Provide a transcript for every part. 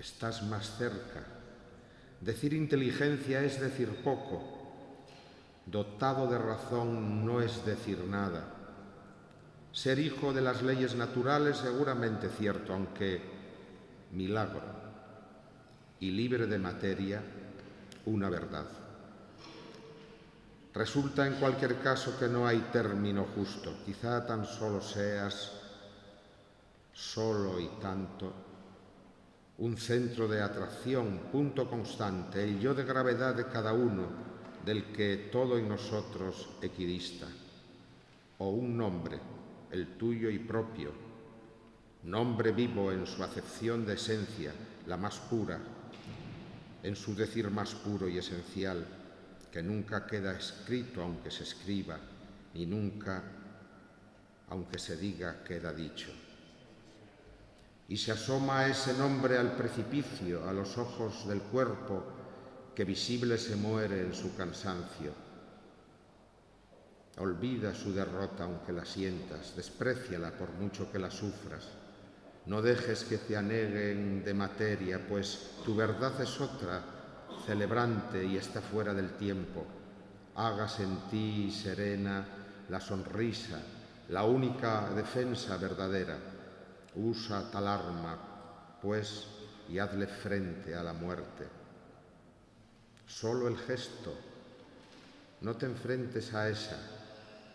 estás más cerca. Decir inteligencia es decir poco. Dotado de razón no es decir nada. Ser hijo de las leyes naturales seguramente cierto, aunque milagro, y libre de materia, una verdad. Resulta en cualquier caso que no hay término justo. Quizá tan solo seas, solo y tanto, un centro de atracción, punto constante, el yo de gravedad de cada uno, del que todo en nosotros equidista, o un nombre, el tuyo y propio, nombre vivo en su acepción de esencia, la más pura, en su decir más puro y esencial, que nunca queda escrito aunque se escriba, ni nunca, aunque se diga, queda dicho. Y se asoma ese nombre al precipicio, a los ojos del cuerpo, que visible se muere en su cansancio. Olvida su derrota aunque la sientas, despréciala por mucho que la sufras. No dejes que te aneguen de materia, pues tu verdad es otra, celebrante y está fuera del tiempo. Hagas en ti, serena, la sonrisa, la única defensa verdadera. Usa tal arma, pues, y hazle frente a la muerte. Solo el gesto. No te enfrentes a esa.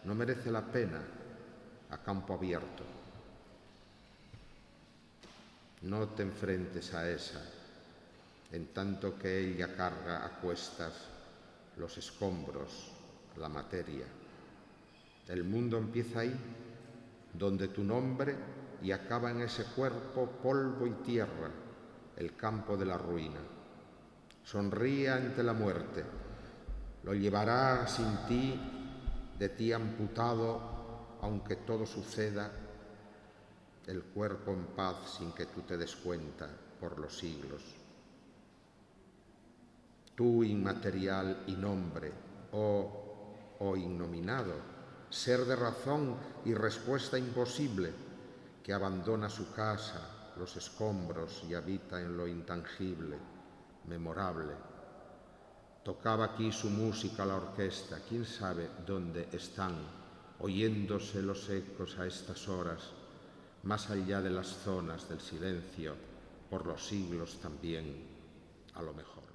No merece la pena a campo abierto. No te enfrentes a esa, en tanto que ella carga a cuestas los escombros, la materia. El mundo empieza ahí, donde tu nombre, y acaba en ese cuerpo, polvo y tierra, el campo de la ruina. Sonríe ante la muerte, lo llevará sin ti, de ti amputado, aunque todo suceda, el cuerpo en paz sin que tú te des cuenta por los siglos. Tú inmaterial y nombre, oh innominado, ser de razón y respuesta imposible, que abandona su casa, los escombros y habita en lo intangible, memorable. Tocaba aquí su música la orquesta, quién sabe dónde están, oyéndose los ecos a estas horas, más allá de las zonas del silencio, por los siglos también, a lo mejor.